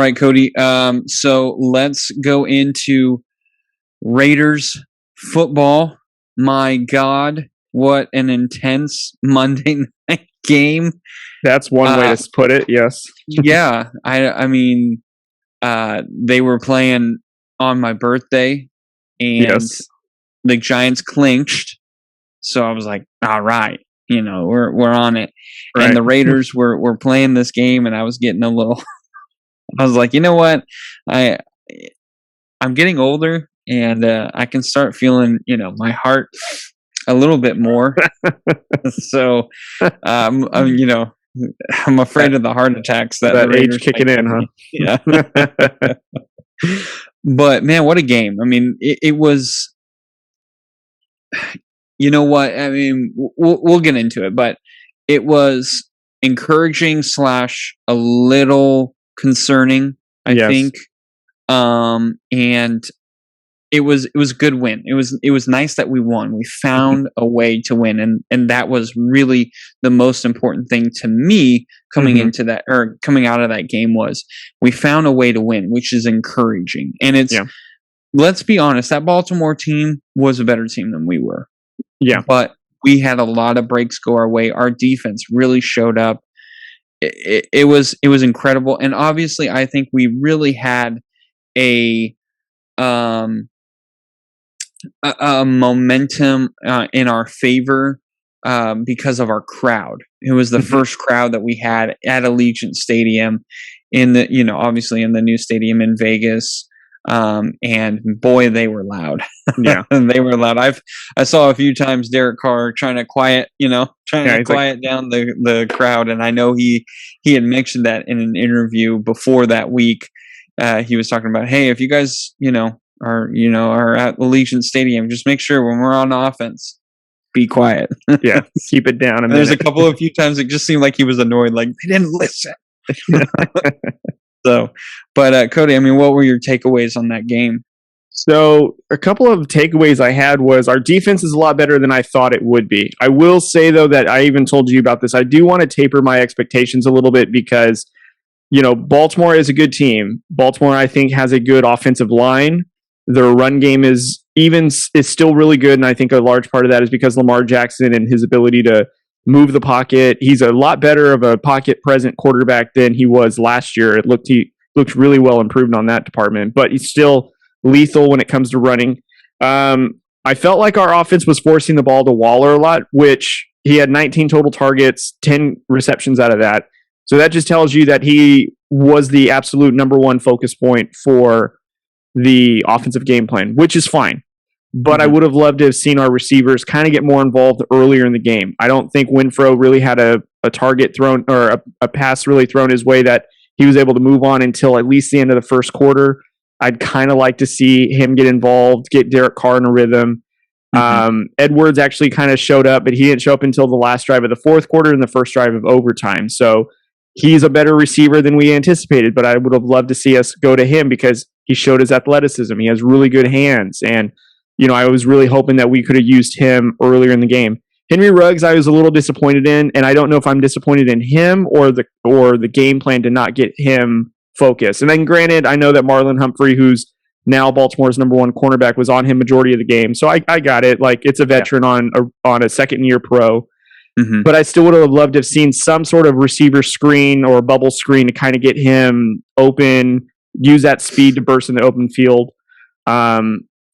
right, Cody. So let's go into Raiders football. My God, what an intense Monday night game. That's one way to put it, yes. Yeah, I mean, they were playing on my birthday, and the Giants clinched. So I was like, all right, we're on it. Right. And the Raiders were playing this game, and I was getting a little I was like, you know what? I'm getting older, and I can start feeling, my heart a little bit more. So, I'm afraid of the heart attacks that age kicking in, huh? Yeah. But man, what a game! I mean, it was. You know what? I mean, we'll get into it, but it was encouraging / a little concerning, I think. And it was a good win. It was nice that we won. We found a way to win, and that was really the most important thing to me coming into that, or coming out of that game, was we found a way to win, which is encouraging. And it's let's be honest, that Baltimore team was a better team than we were. Yeah. But we had a lot of breaks go our way. Our defense really showed up. It was incredible. And obviously I think we really had a momentum in our favor because of our crowd. It was the first crowd that we had at Allegiant Stadium obviously in the new stadium in Vegas. And boy, they were loud. Yeah. They were loud. I saw a few times Derek Carr trying to quiet down the crowd. And I know he had mentioned that in an interview before that week. He was talking about, hey, if you guys, are at Allegiant Stadium, just make sure when we're on offense, be quiet. Yeah. Keep it down. There's a few times it just seemed like he was annoyed, like they didn't listen. So, but Cody, I mean, what were your takeaways on that game? So a couple of takeaways I had was our defense is a lot better than I thought it would be. I will say, though, that I even told you about this. I do want to taper my expectations a little bit because, Baltimore is a good team. Baltimore, I think, has a good offensive line. Their run game is still really good. And I think a large part of that is because Lamar Jackson and his ability to move the pocket. He's a lot better of a pocket present quarterback than he was last year. He looked really well improved on that department, but he's still lethal when it comes to running. I felt like our offense was forcing the ball to Waller a lot, which he had 19 total targets, 10 receptions out of that. So that just tells you that he was the absolute number one focus point for the offensive game plan, which is fine. But I would have loved to have seen our receivers kind of get more involved earlier in the game. I don't think Winfro really had a target thrown or a pass really thrown his way that he was able to move on until at least the end of the first quarter. I'd kind of like to see him get involved, get Derek Carr in a rhythm. Edwards actually kind of showed up, but he didn't show up until the last drive of the fourth quarter and the first drive of overtime. So he's a better receiver than we anticipated, but I would have loved to see us go to him because he showed his athleticism. He has really good hands, and I was really hoping that we could have used him earlier in the game. Henry Ruggs, I was a little disappointed in, and I don't know if I'm disappointed in him or the game plan to not get him focused. And then granted, I know that Marlon Humphrey, who's now Baltimore's number one cornerback, was on him majority of the game. So I got it. Like, it's a veteran on a second year pro. But I still would have loved to have seen some sort of receiver screen or bubble screen to kind of get him open, use that speed to burst in the open field.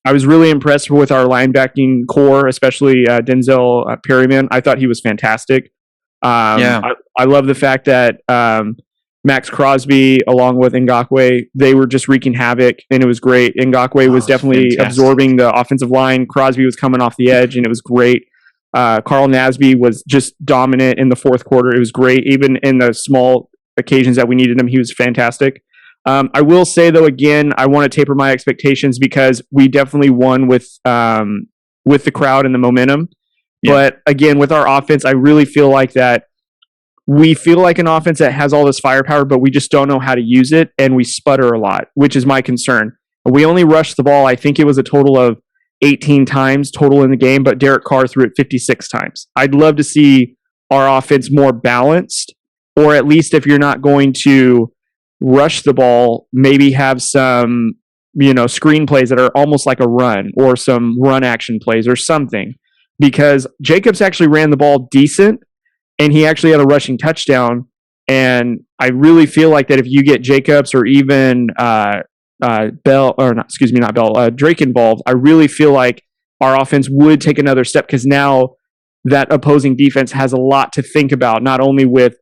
I was really impressed with our linebacking core, especially Denzel Perryman. I thought he was fantastic. I love the fact that Max Crosby, along with Ngakoue, they were just wreaking havoc, and it was great. Ngakoue was definitely absorbing the offensive line. Crosby was coming off the edge, and it was great. Carl Nasby was just dominant in the fourth quarter. It was great. Even in the small occasions that we needed him, he was fantastic. I will say, though, again, I want to taper my expectations because we definitely won with the crowd and the momentum. Yeah. But again, with our offense, I really feel like that we feel like an offense that has all this firepower, but we just don't know how to use it, and we sputter a lot, which is my concern. We only rushed the ball. I think it was a total of 18 times total in the game, but Derek Carr threw it 56 times. I'd love to see our offense more balanced, or at least if you're not going to rush the ball, maybe have some, screenplays that are almost like a run or some run action plays or something. Because Jacobs actually ran the ball decent and he actually had a rushing touchdown. And I really feel like that if you get Jacobs or even Bell, or not, excuse me, not Bell, Drake involved, I really feel like our offense would take another step because now that opposing defense has a lot to think about, not only with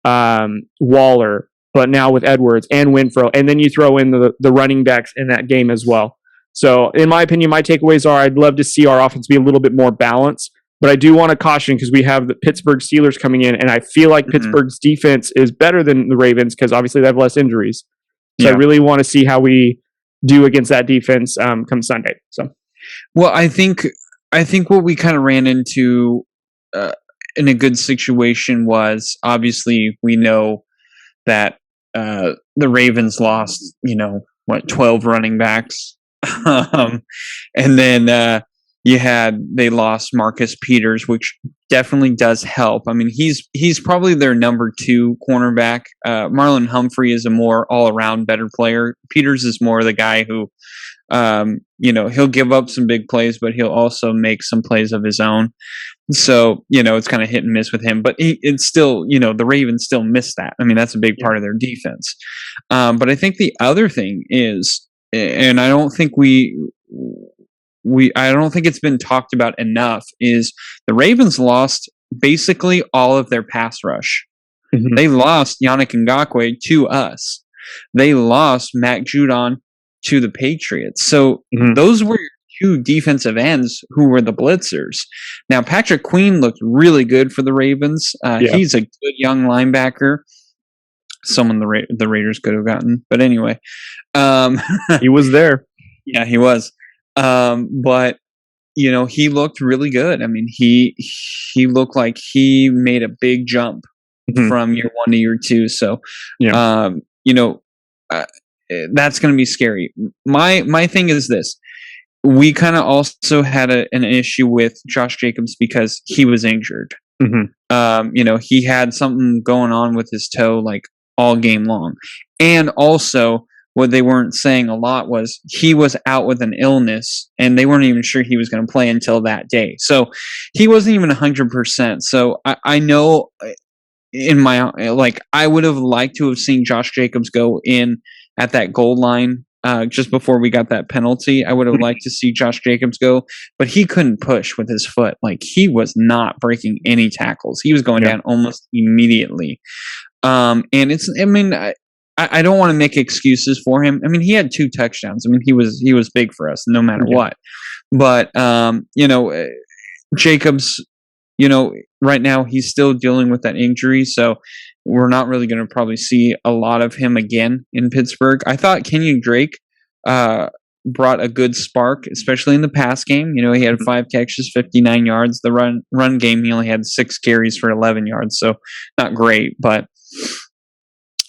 Waller, but now with Edwards and Winfrey. And then you throw in the running backs in that game as well. So in my opinion, my takeaways are I'd love to see our offense be a little bit more balanced. But I do want to caution because we have the Pittsburgh Steelers coming in, and I feel like Pittsburgh's defense is better than the Ravens because obviously they have less injuries. So I really want to see how we do against that defense come Sunday. So, well, I think what we kind of ran into in a good situation was obviously we know that the Ravens lost 12 running backs, and then they lost Marcus Peters, which definitely does help. I mean, he's probably their number 2 cornerback. Marlon Humphrey is a more all-around better player. Peters is more the guy who, he'll give up some big plays, but he'll also make some plays of his own. So, it's kind of hit and miss with him. But it's still, the Ravens still miss that. I mean, that's a big part of their defense. But I think the other thing is, and I don't think I don't think it's been talked about enough, is the Ravens lost basically all of their pass rush. Mm-hmm. They lost Yannick Ngakoue to us. They lost Mac Judon to the Patriots. So those were your 2 defensive ends who were the blitzers. Now, Patrick Queen looked really good for the Ravens. He's a good young linebacker. Someone the Raiders could have gotten. But anyway. He was there. Yeah, he was. But he looked really good. I mean, he looked like he made a big jump from year 1 to year 2. So, that's going to be scary. My thing is this: we kind of also had an issue with Josh Jacobs because he was injured. He had something going on with his toe like all game long, and also, what they weren't saying a lot was he was out with an illness and they weren't even sure he was going to play until that day. So he wasn't even 100%. So I know in my, I would have liked to have seen Josh Jacobs go in at that goal line just before we got that penalty. I would have liked to see Josh Jacobs go, but he couldn't push with his foot. Like, he was not breaking any tackles. He was going down almost immediately. And I don't want to make excuses for him. I mean, he had 2 touchdowns. I mean, he was big for us no matter what. But Jacobs, right now he's still dealing with that injury, so we're not really going to probably see a lot of him again in Pittsburgh. I thought Kenyon Drake brought a good spark, especially in the pass game. He had 5 catches, 59 yards. The run game, he only had 6 carries for 11 yards, so not great, but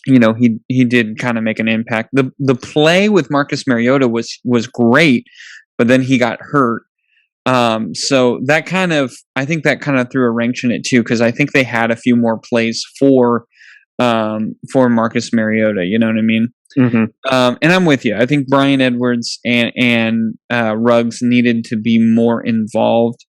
he did kind of make an impact. The play with Marcus Mariota was great, but then he got hurt. So I think that kind of threw a wrench in it too, because I think they had a few more plays for Marcus Mariota. You know what I mean? And I'm with you. I think Bryan Edwards and Ruggs needed to be more involved.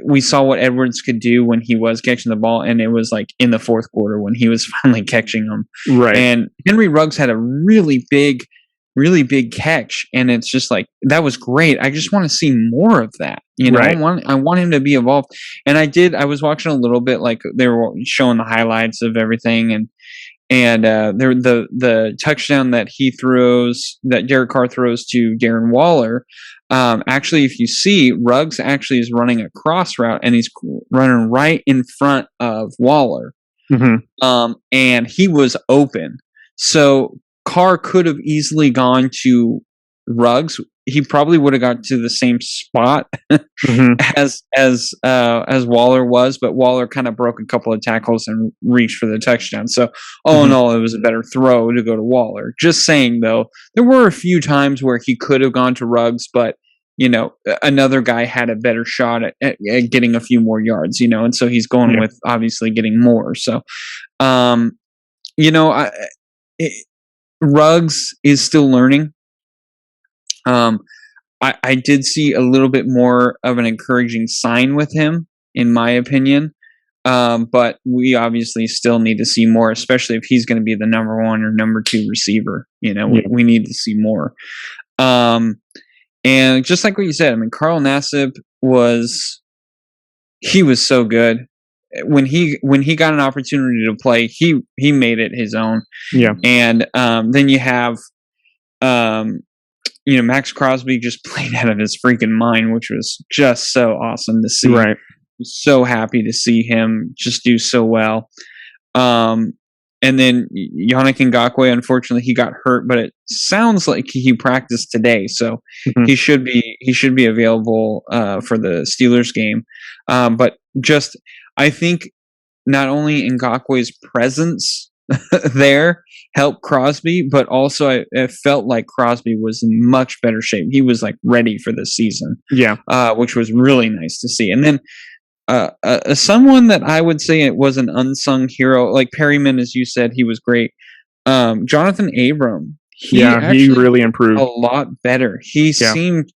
We saw what Edwards could do when he was catching the ball, and it was like in the 4th quarter when he was finally catching them. Right. And Henry Ruggs had a really big catch, and it's just like, that was great. I just want to see more of that. Right. I want him to be involved. And I was watching a little bit, like they were showing the highlights of everything, and the touchdown that Derek Carr throws to Darren Waller. Actually, if you see, Ruggs actually is running a cross route, and he's running right in front of Waller. And he was open. So Carr could have easily gone to Ruggs. He probably would have got to the same spot as Waller was, but Waller kind of broke a couple of tackles and reached for the touchdown. So all in all, it was a better throw to go to Waller. Just saying, though, there were a few times where he could have gone to Ruggs, but another guy had a better shot at getting a few more yards, and so he's going with obviously getting more. So Ruggs is still learning. I did see a little bit more of an encouraging sign with him, in my opinion. But we obviously still need to see more, especially if he's going to be the number 1 or number 2 receiver. We need to see more. And just like what you said, I mean, Carl Nassib was so good. When he got an opportunity to play, he made it his own. Yeah. And then you have Max Crosby just played out of his freaking mind, which was just so awesome to see. Right. So happy to see him just do so well. And then Yannick Ngakoue, unfortunately, he got hurt, but it sounds like he practiced today, so he should be available for the Steelers game. But just, I think not only Ngakoue's presence there helped Crosby, but also I felt like Crosby was in much better shape. He was like ready for the season, which was really nice to see. And then someone that I would say it was an unsung hero, like Perryman, as you said, he was great. Jonathan Abram, he really improved a lot better. He seemed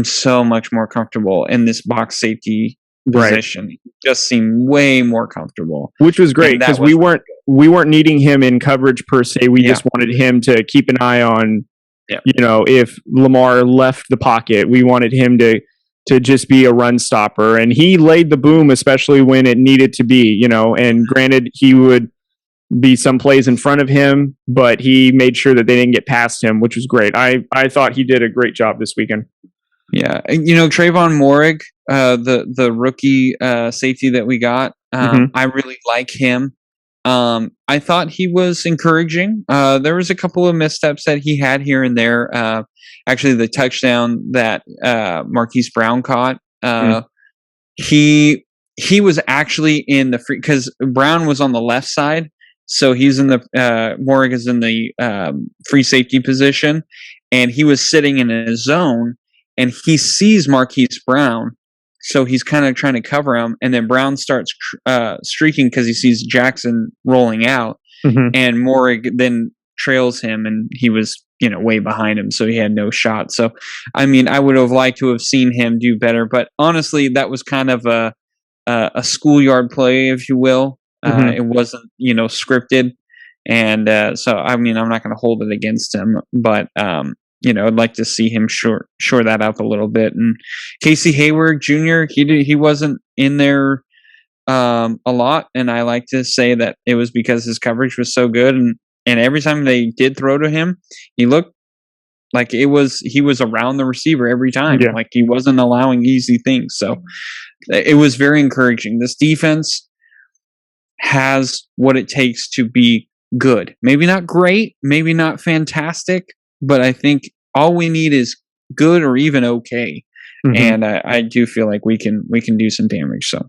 so much more comfortable in this box safety position. He just seemed way more comfortable, which was great because we weren't needing him in coverage per se. We just wanted him to keep an eye on, if Lamar left the pocket, we wanted him to just be a run stopper, and he laid the boom, especially when it needed to be, and granted he would be some plays in front of him, but he made sure that they didn't get past him, which was great. I thought he did a great job this weekend. Yeah. Trayvon Moehrig, the rookie safety that we got, I really like him. I thought he was encouraging. There was a couple of missteps that he had here and there. Actually, the touchdown that Marquise Brown caught, he was actually in the free, because Brown was on the left side, so he's in the Moehrig is in the free safety position, and he was sitting in a zone, and he sees Marquise Brown. So he's kind of trying to cover him, and then Brown starts streaking because he sees Jackson rolling out, and Moehrig then trails him, and he was way behind him, so he had no shot. So, I mean, I would have liked to have seen him do better, but honestly, that was kind of a schoolyard play, if you will. It wasn't scripted, and so I mean, I'm not going to hold it against him, but I'd like to see him shore that up a little bit. And Casey Hayward Jr., he wasn't in there a lot, and I like to say that it was because his coverage was so good, and every time they did throw to him, he looked like he was around the receiver every time. Like he wasn't allowing easy things. So it was very encouraging. This defense has what it takes to be good. Maybe not great, maybe not fantastic, but I think all we need is good or even okay. And I do feel like we can do some damage. So